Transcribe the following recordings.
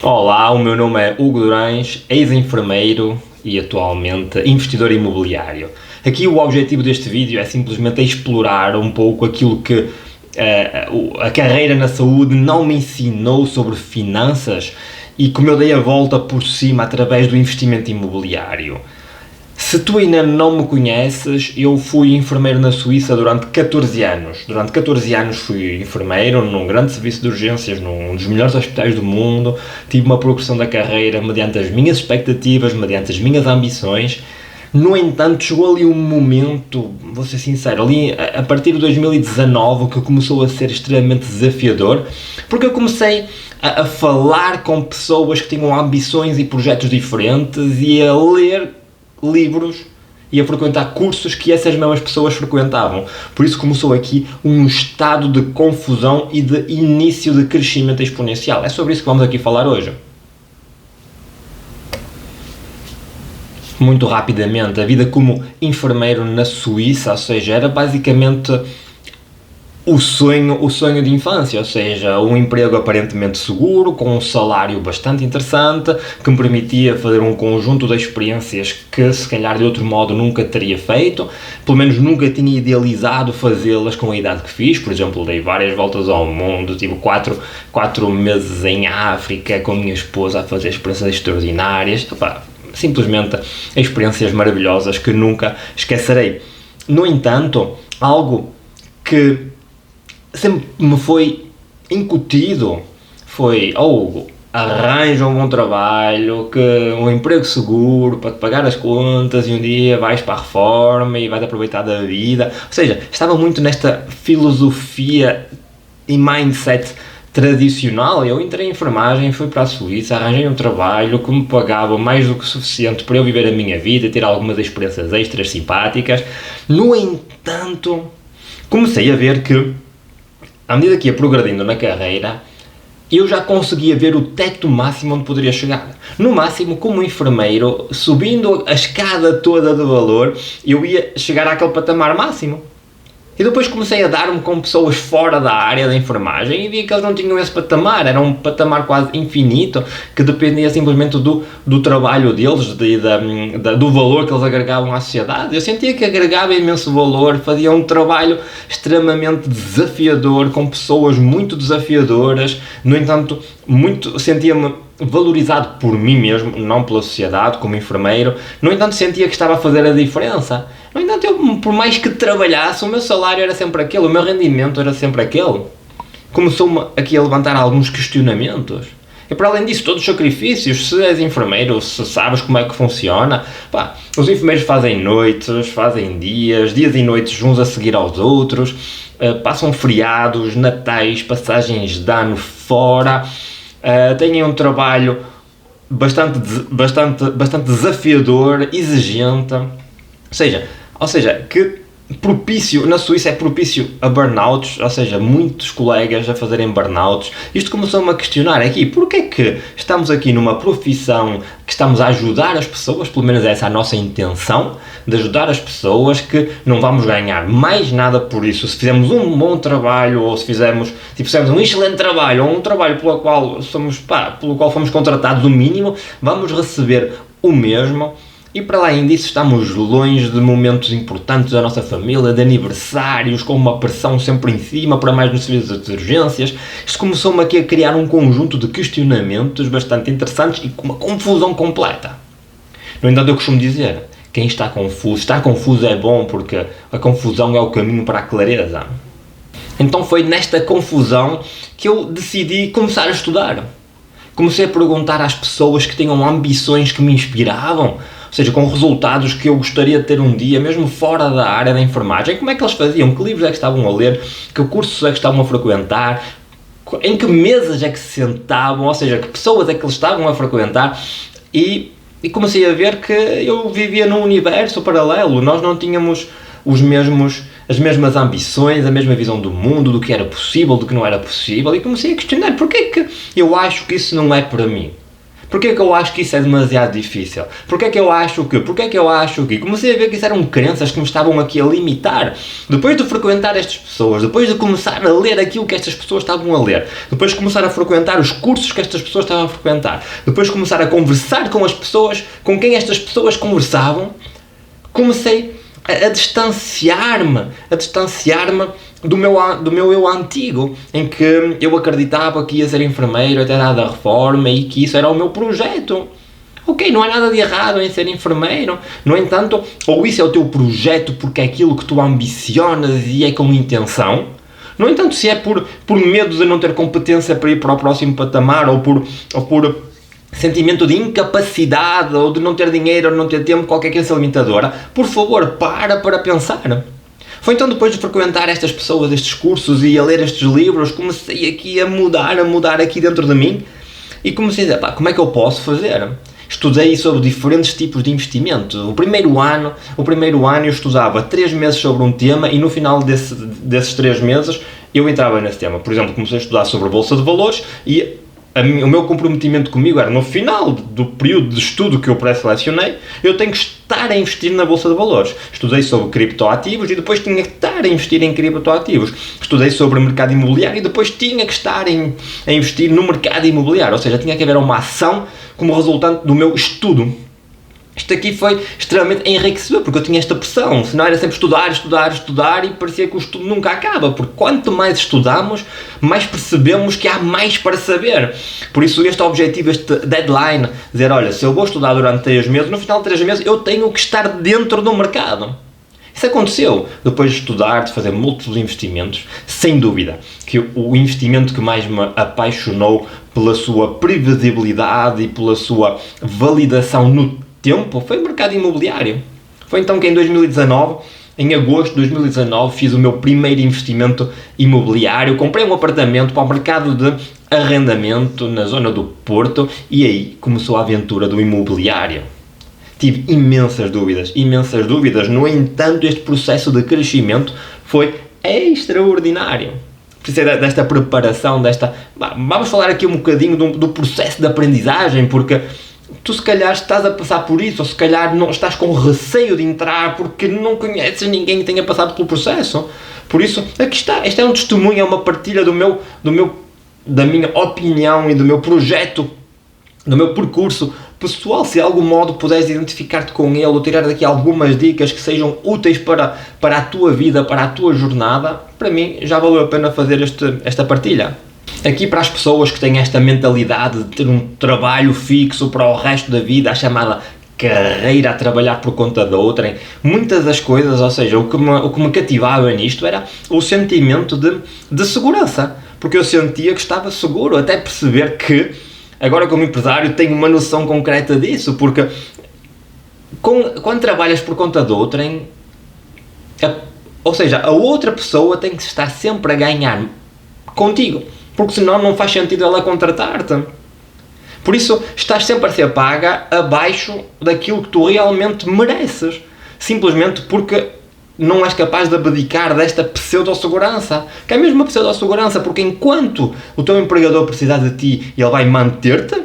Olá, o meu nome é Hugo Durães, ex-enfermeiro e atualmente investidor imobiliário. Aqui o objetivo deste vídeo é simplesmente explorar um pouco aquilo que a carreira na saúde não me ensinou sobre finanças e como eu dei a volta por cima através do investimento imobiliário. Se tu ainda não me conheces, eu fui enfermeiro na Suíça durante 14 anos. Durante 14 anos fui enfermeiro num grande serviço de urgências, num dos melhores hospitais do mundo. Tive uma progressão da carreira mediante as minhas expectativas, mediante as minhas ambições. No entanto, chegou ali um momento, vou ser sincero, ali a partir de 2019, que começou a ser extremamente desafiador, porque eu comecei a falar com pessoas que tinham ambições e projetos diferentes e a ler livros e a frequentar cursos que essas mesmas pessoas frequentavam. Por isso começou aqui um estado de confusão e de início de crescimento exponencial. É sobre isso que vamos aqui falar hoje. Muito rapidamente, a vida como enfermeiro na Suíça, ou seja, era basicamente o sonho de infância, ou seja, um emprego aparentemente seguro, com um salário bastante interessante, que me permitia fazer um conjunto de experiências que se calhar de outro modo nunca teria feito, pelo menos nunca tinha idealizado fazê-las com a idade que fiz. Por exemplo, dei várias voltas ao mundo, tive 4 meses em África com a minha esposa a fazer experiências extraordinárias, simplesmente experiências maravilhosas que nunca esquecerei. No entanto, algo que sempre me foi incutido foi: Hugo, arranja um bom trabalho, um emprego seguro para te pagar as contas e um dia vais para a reforma e vais aproveitar da vida. Ou seja, estava muito nesta filosofia e mindset tradicional. Eu entrei em enfermagem, fui para a Suíça, arranjei um trabalho que me pagava mais do que suficiente para eu viver a minha vida e ter algumas experiências extras simpáticas. No entanto, comecei a ver que, à medida que ia progredindo na carreira, eu já conseguia ver o teto máximo onde poderia chegar. No máximo, como enfermeiro, subindo a escada toda de valor, eu ia chegar àquele patamar máximo. E depois comecei a dar-me com pessoas fora da área da enfermagem e vi que eles não tinham esse patamar, era um patamar quase infinito, que dependia simplesmente do trabalho deles, do valor que eles agregavam à sociedade. Eu sentia que agregava imenso valor, fazia um trabalho extremamente desafiador, com pessoas muito desafiadoras. No entanto, sentia-me valorizado por mim mesmo, não pela sociedade, como enfermeiro. No entanto, sentia que estava a fazer a diferença. No entanto, eu, por mais que trabalhasse, o meu salário era sempre aquele, o meu rendimento era sempre aquele. Começou-me aqui a levantar alguns questionamentos. E para além disso, todos os sacrifícios, se és enfermeiro, se sabes como é que funciona, os enfermeiros fazem noites, fazem dias e noites uns a seguir aos outros, passam feriados, natais, passagens de ano fora, têm um trabalho bastante desafiador, exigente, ou seja, que na Suíça é propício a burnouts, ou seja, muitos colegas a fazerem burnouts. Isto começou-me a questionar aqui: porque é que estamos aqui numa profissão que estamos a ajudar as pessoas, pelo menos essa é a nossa intenção, de ajudar as pessoas, que não vamos ganhar mais nada por isso, se fizermos um bom trabalho, ou se fizermos um excelente trabalho, ou um trabalho pelo qual fomos contratados o mínimo, vamos receber o mesmo. E para além disso, estamos longe de momentos importantes da nossa família, de aniversários, com uma pressão sempre em cima, para mais nos serviços de urgências. Isto começou-me aqui a criar um conjunto de questionamentos bastante interessantes e com uma confusão completa. No entanto, eu costumo dizer: quem estar confuso é bom, porque a confusão é o caminho para a clareza. Então foi nesta confusão que eu decidi começar a estudar. Comecei a perguntar às pessoas que tinham ambições que me inspiravam, ou seja, com resultados que eu gostaria de ter um dia, mesmo fora da área da enfermagem. Como é que eles faziam? Que livros é que estavam a ler? Que cursos é que estavam a frequentar? Em que mesas é que se sentavam? Ou seja, que pessoas é que eles estavam a frequentar? E comecei a ver que eu vivia num universo paralelo. Nós não tínhamos as mesmas ambições, a mesma visão do mundo, do que era possível, do que não era possível. E comecei a questionar: porquê é que eu acho que isso não é para mim? Porquê que eu acho que isso é demasiado difícil? Porquê que eu acho que? E comecei a ver que isso eram crenças que me estavam aqui a limitar. Depois de frequentar estas pessoas, depois de começar a ler aquilo que estas pessoas estavam a ler, depois de começar a frequentar os cursos que estas pessoas estavam a frequentar, depois de começar a conversar com as pessoas com quem estas pessoas conversavam, comecei a distanciar-me do meu eu antigo, em que eu acreditava que ia ser enfermeiro até dar da reforma e que isso era o meu projeto. Ok, não há nada de errado em ser enfermeiro, no entanto, ou isso é o teu projeto porque é aquilo que tu ambicionas e é com intenção, no entanto, se é por medo de não ter competência para ir para o próximo patamar, ou por sentimento de incapacidade, ou de não ter dinheiro, ou não ter tempo, qualquer crença limitadora, por favor, para pensar. Foi então depois de frequentar estas pessoas, estes cursos e a ler estes livros, comecei aqui a mudar aqui dentro de mim e comecei a dizer, pá, como é que eu posso fazer? Estudei sobre diferentes tipos de investimento. O primeiro ano eu estudava 3 meses sobre um tema e no final desses 3 meses eu entrava nesse tema. Por exemplo, comecei a estudar sobre a Bolsa de Valores e o meu comprometimento comigo era, no final do período de estudo que eu pré-selecionei, eu tenho que estar a investir na Bolsa de Valores. Estudei sobre criptoativos e depois tinha que estar a investir em criptoativos. Estudei sobre mercado imobiliário e depois tinha que estar a investir no mercado imobiliário. Ou seja, tinha que haver uma ação como resultante do meu estudo. Isto aqui foi extremamente enriquecedor, porque eu tinha esta pressão, senão era sempre estudar e parecia que o estudo nunca acaba, porque quanto mais estudamos, mais percebemos que há mais para saber. Por isso este objetivo, este deadline, dizer, olha, se eu vou estudar durante 3 meses, no final de 3 meses eu tenho que estar dentro do mercado. Isso aconteceu, depois de estudar, de fazer múltiplos investimentos, sem dúvida, que o investimento que mais me apaixonou pela sua previsibilidade e pela sua validação no tempo foi o mercado imobiliário. Foi então que em agosto de 2019, fiz o meu primeiro investimento imobiliário, comprei um apartamento para o mercado de arrendamento na zona do Porto e aí começou a aventura do imobiliário. Tive imensas dúvidas, no entanto este processo de crescimento foi extraordinário. Precisei desta preparação, vamos falar aqui um bocadinho do processo de aprendizagem, porque tu se calhar estás a passar por isso, ou se calhar não estás com receio de entrar porque não conheces ninguém que tenha passado pelo processo. Por isso, aqui está, este é um testemunho, é uma partilha da minha opinião e do meu projeto, do meu percurso pessoal. Se de algum modo puderes identificar-te com ele ou tirar daqui algumas dicas que sejam úteis para a tua vida, para a tua jornada, para mim já valeu a pena fazer esta partilha. Aqui para as pessoas que têm esta mentalidade de ter um trabalho fixo para o resto da vida, a chamada carreira a trabalhar por conta de outrem, muitas das coisas, ou seja, o que me cativava nisto era o sentimento de segurança, porque eu sentia que estava seguro, até perceber que, agora como empresário, tenho uma noção concreta disso, porque quando trabalhas por conta de outrem, ou seja, a outra pessoa tem que estar sempre a ganhar contigo, porque senão não faz sentido ela contratar-te. Por isso, estás sempre a ser paga abaixo daquilo que tu realmente mereces, simplesmente porque não és capaz de abdicar desta pseudo-segurança, que é mesmo uma pseudo-segurança, porque enquanto o teu empregador precisar de ti, ele vai manter-te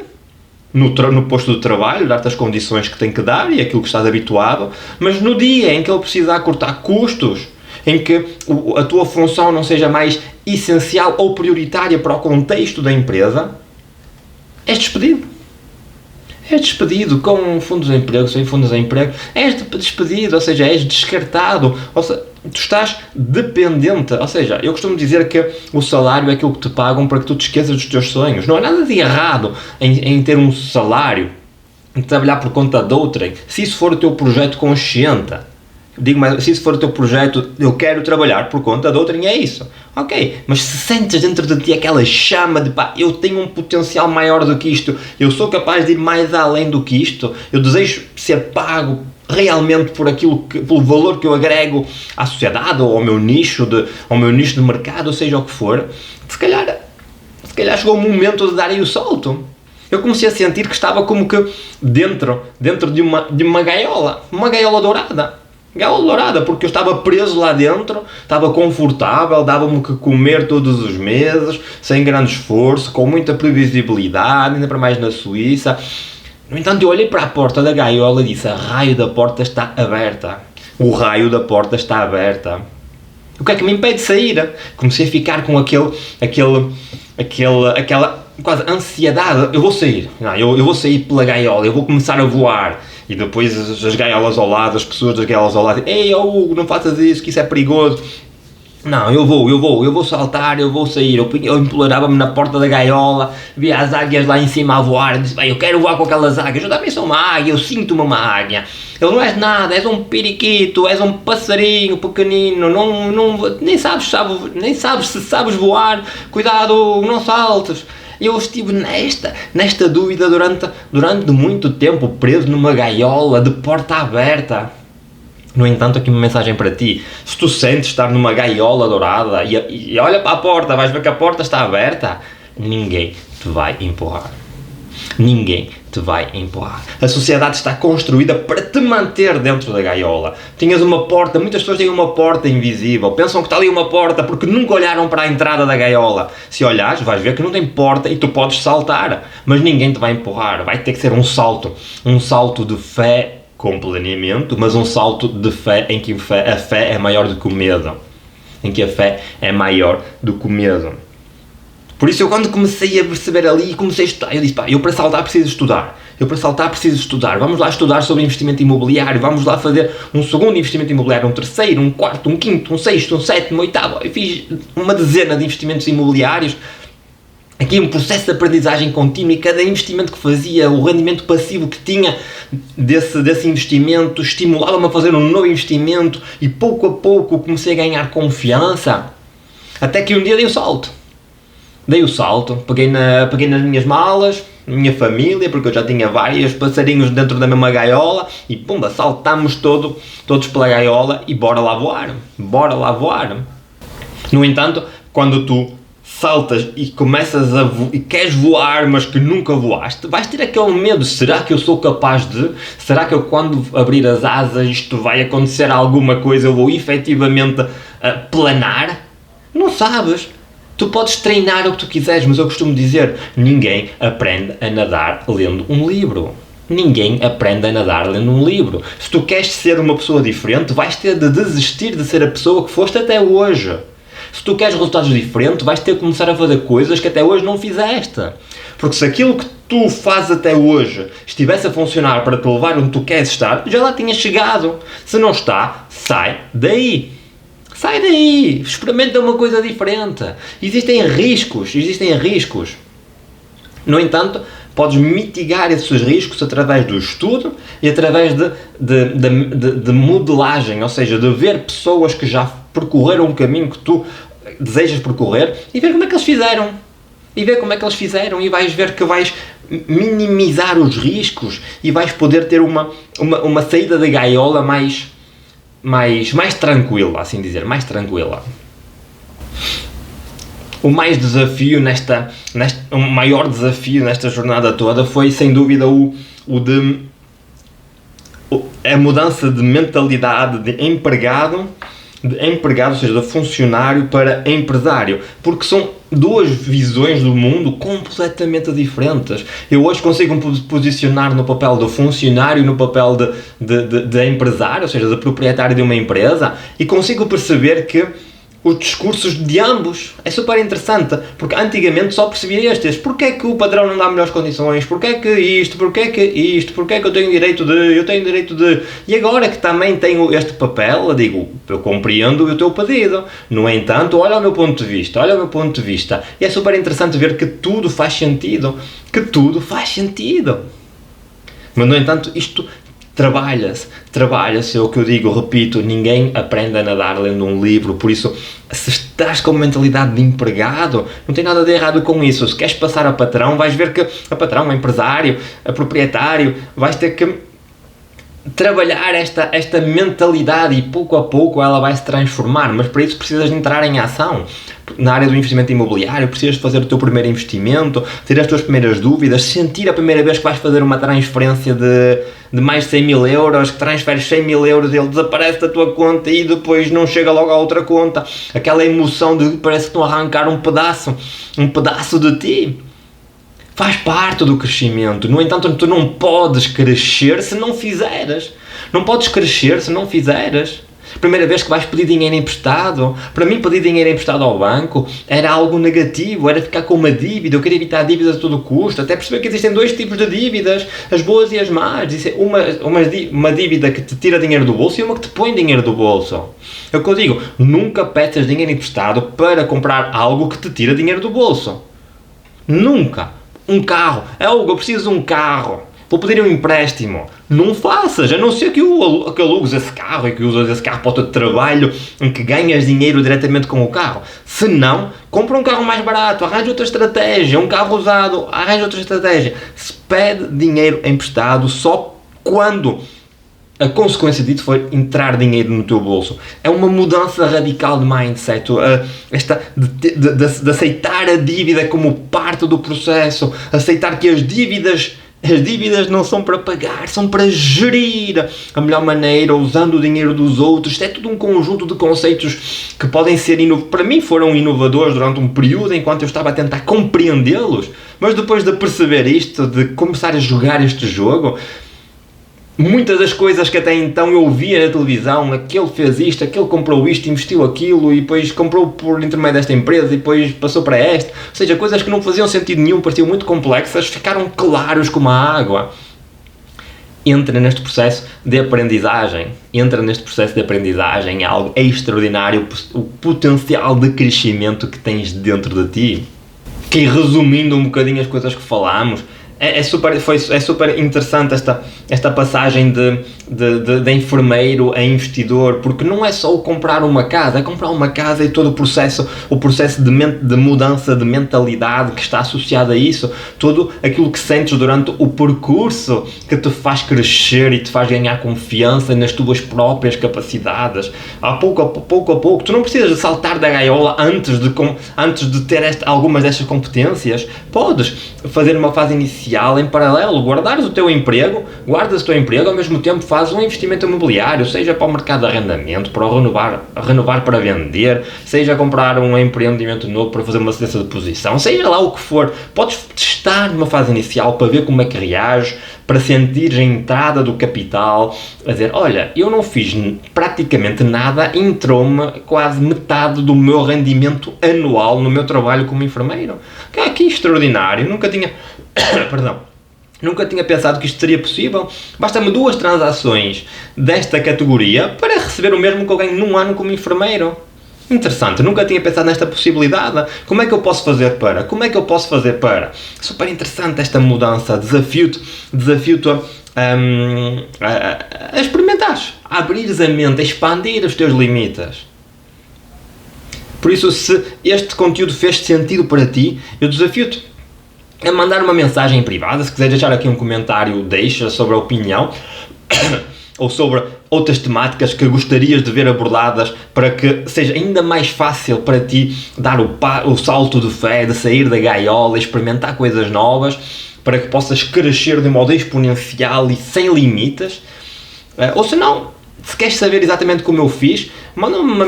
no posto de trabalho, dar-te as condições que tem que dar e aquilo que estás habituado, mas no dia em que ele precisar cortar custos, em que a tua função não seja mais essencial ou prioritária para o contexto da empresa, és despedido. És despedido com fundos de emprego, sem fundos de emprego, és despedido, ou seja, és descartado, ou seja, tu estás dependente, ou seja, eu costumo dizer que o salário é aquilo que te pagam para que tu te esqueças dos teus sonhos. Não há nada de errado em ter um salário, em trabalhar por conta de outrem, se isso for o teu projeto consciente. Digo mais, se isso for o teu projeto, eu quero trabalhar por conta de outrem, é isso. Ok, mas se sentes dentro de ti aquela chama de pá, eu tenho um potencial maior do que isto, eu sou capaz de ir mais além do que isto, eu desejo ser pago realmente pelo valor que eu agrego à sociedade ou ao meu nicho de mercado, ou seja o que for, se calhar chegou o momento de darem o salto. Eu comecei a sentir que estava como que dentro de uma gaiola dourada. Gaiola dourada, porque eu estava preso lá dentro, estava confortável, dava-me o que comer todos os meses, sem grande esforço, com muita previsibilidade, ainda para mais na Suíça. No entanto, eu olhei para a porta da gaiola e disse: a raio da porta está aberta. O raio da porta está aberta. O que é que me impede de sair? Comecei a ficar com aquela quase ansiedade. Eu vou sair, não, eu vou sair pela gaiola, eu vou começar a voar. E depois as gaiolas ao lado, as pessoas das gaiolas ao lado, ei, Hugo, não faças isso, que isso é perigoso. Não, eu vou saltar, eu vou sair. Eu implorava-me na porta da gaiola, via as águias lá em cima a voar, e disse: bem, eu quero voar com aquelas águias, eu também sou uma águia, eu sinto-me uma águia. Ele: não és nada, és um periquito, és um passarinho pequenino, nem sabes se sabes voar, cuidado, não saltes. Eu estive nesta dúvida durante muito tempo, preso numa gaiola de porta aberta. No entanto, aqui uma mensagem para ti: se tu sentes estar numa gaiola dourada e olha para a porta, vais ver que a porta está aberta, ninguém te vai empurrar. Ninguém te vai empurrar. A sociedade está construída para te manter dentro da gaiola. Tinhas uma porta, muitas pessoas têm uma porta invisível, pensam que está ali uma porta porque nunca olharam para a entrada da gaiola. Se olhares, vais ver que não tem porta e tu podes saltar, mas ninguém te vai empurrar. Vai ter que ser um salto de fé com planeamento, mas um salto de fé em que a fé é maior do que o medo. Em que a fé é maior do que o medo. Por isso eu, quando comecei a perceber ali, comecei a estudar, eu disse: pá, eu para saltar preciso estudar. Vamos lá estudar sobre investimento imobiliário, vamos lá fazer um segundo investimento imobiliário, um terceiro, um quarto, um quinto, um sexto, um sétimo, um oitavo. Eu fiz uma dezena de investimentos imobiliários. Aqui um processo de aprendizagem contínua, e cada investimento que fazia, o rendimento passivo que tinha desse investimento, estimulava-me a fazer um novo investimento, e pouco a pouco comecei a ganhar confiança, até que um dia dei o salto, peguei nas minhas malas, minha família, porque eu já tinha vários passarinhos dentro da mesma gaiola, e pumba, saltámos todos pela gaiola e bora lá voar. No entanto, quando tu saltas e começas e queres voar, mas que nunca voaste, vais ter aquele medo: será que eu sou capaz de? Será que eu, quando abrir as asas, isto vai acontecer alguma coisa, eu vou efetivamente planar? Não sabes. Tu podes treinar o que tu quiseres, mas eu costumo dizer: ninguém aprende a nadar lendo um livro. Ninguém aprende a nadar lendo um livro. Se tu queres ser uma pessoa diferente, vais ter de desistir de ser a pessoa que foste até hoje. Se tu queres resultados diferentes, vais ter de começar a fazer coisas que até hoje não fizeste. Porque se aquilo que tu fazes até hoje estivesse a funcionar para te levar onde tu queres estar, já lá tinhas chegado. Se não está, sai daí. Experimenta uma coisa diferente. Existem riscos. No entanto, podes mitigar esses riscos através do estudo e através de modelagem, ou seja, de ver pessoas que já percorreram um caminho que tu desejas percorrer e ver como é que eles fizeram. E vais ver que vais minimizar os riscos e vais poder ter uma saída da gaiola mais tranquila, assim dizer, mais tranquila. O maior desafio nesta jornada toda foi, sem dúvida, a mudança de mentalidade de empregado, ou seja, de funcionário para empresário, porque são duas visões do mundo completamente diferentes. Eu hoje consigo me posicionar no papel do funcionário, no papel de empresário, ou seja, de proprietário de uma empresa, e consigo perceber que os discursos de ambos é super interessante, porque antigamente só percebia estes: porque é que o patrão não dá melhores condições, porque é que isto, porque é que eu tenho direito de, e agora que também tenho este papel, eu digo: eu compreendo o teu pedido, no entanto, olha o meu ponto de vista, e é super interessante ver que tudo faz sentido, mas no entanto isto trabalha-se, é o que eu digo, repito: ninguém aprende a nadar lendo um livro. Por isso, se estás com mentalidade de empregado, não tem nada de errado com isso. Se queres passar a patrão, vais ver que a patrão, a empresário, a proprietário, vais ter que trabalhar esta mentalidade, e pouco a pouco ela vai se transformar, mas para isso precisas de entrar em ação. na área do investimento imobiliário, precisas fazer o teu primeiro investimento, ter as tuas primeiras dúvidas, sentir a primeira vez que vais fazer uma transferência de mais de 100 mil euros, que transferes 100 mil euros e ele desaparece da tua conta e depois não chega logo à outra conta. Aquela emoção de parece que estão a arrancar um pedaço de ti. Faz parte do crescimento. No entanto, tu não podes crescer se não fizeres. Não podes crescer se não fizeres. Primeira vez que vais pedir dinheiro emprestado. Para mim, pedir dinheiro emprestado ao banco era algo negativo, era ficar com uma dívida. Eu queria evitar dívidas a todo custo, até perceber que existem dois tipos de dívidas, as boas e as más. Uma dívida que te tira dinheiro do bolso e uma que te põe dinheiro do bolso. É o que eu digo, nunca peças dinheiro emprestado para comprar algo que te tira dinheiro do bolso. Nunca. Um carro. Eu preciso de um carro. Vou pedir um empréstimo. Não faças, a não ser que alugues esse carro e que usas esse carro para o teu trabalho, em que ganhas dinheiro diretamente com o carro. Se não, compra um carro mais barato, arranja outra estratégia, um carro usado, arranja outra estratégia. Se pede dinheiro emprestado só quando a consequência disso foi entrar dinheiro no teu bolso. É uma mudança radical de mindset, de aceitar a dívida como parte do processo, aceitar que as dívidas não são para pagar, são para gerir a melhor maneira, usando o dinheiro dos outros. Isto é tudo um conjunto de conceitos que podem ser, para mim foram inovadores durante um período, enquanto eu estava a tentar compreendê-los, mas depois de perceber isto, de começar a jogar este jogo, muitas das coisas que até então eu via na televisão, aquele fez isto, aquele comprou isto, investiu aquilo e depois comprou por intermédio desta empresa e depois passou para esta, ou seja, coisas que não faziam sentido nenhum, pareciam muito complexas, ficaram claros como a água. Entra neste processo de aprendizagem, é algo extraordinário, o potencial de crescimento que tens dentro de ti. Que, resumindo um bocadinho as coisas que falámos, é super interessante esta passagem de enfermeiro a investidor, porque não é só o comprar uma casa, é comprar uma casa e todo o processo de mudança de mentalidade que está associado a isso, tudo aquilo que sentes durante o percurso que te faz crescer e te faz ganhar confiança nas tuas próprias capacidades. Pouco a pouco, tu não precisas de saltar da gaiola antes de ter algumas destas competências. Podes fazer uma fase inicial em paralelo, guardas o teu emprego, ao mesmo tempo fazes um investimento imobiliário, seja para o mercado de arrendamento, para renovar para vender, seja comprar um empreendimento novo para fazer uma cessa de posição, seja lá o que for, podes testar numa fase inicial para ver como é que reages, para sentir a entrada do capital, a dizer, olha, eu não fiz praticamente nada, entrou-me quase metade do meu rendimento anual no meu trabalho como enfermeiro. Que extraordinário, nunca tinha pensado que isto seria possível. Basta-me 2 transações desta categoria para receber o mesmo que eu ganho num ano como enfermeiro. Interessante, nunca tinha pensado nesta possibilidade. Como é que eu posso fazer para? Super interessante esta mudança, desafio-te a experimentares, a abrires a mente, a expandir os teus limites. Por isso, se este conteúdo fez sentido para ti, eu desafio-te a mandar uma mensagem privada. Se quiser deixar aqui um comentário, deixa sobre a opinião ou sobre outras temáticas que gostarias de ver abordadas, para que seja ainda mais fácil para ti dar o salto de fé, de sair da gaiola, experimentar coisas novas, para que possas crescer de modo exponencial e sem limites. Ou se não, se queres saber exatamente como eu fiz, manda-me uma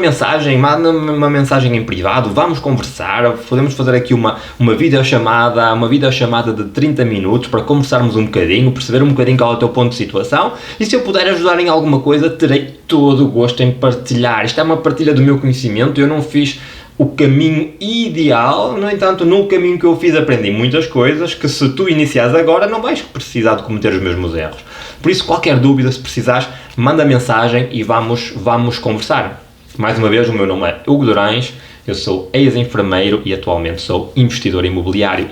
mensagem em privado, vamos conversar, podemos fazer aqui uma videochamada de 30 minutos para conversarmos um bocadinho, perceber um bocadinho qual é o teu ponto de situação, e se eu puder ajudar em alguma coisa, terei todo o gosto em partilhar. Isto é uma partilha do meu conhecimento, eu não fiz o caminho ideal, no entanto, no caminho que eu fiz aprendi muitas coisas que, se tu iniciares agora, não vais precisar de cometer os mesmos erros. Por isso, qualquer dúvida, se precisares, manda mensagem e vamos conversar. Mais uma vez, o meu nome é Hugo Durães, eu sou ex-enfermeiro e atualmente sou investidor imobiliário.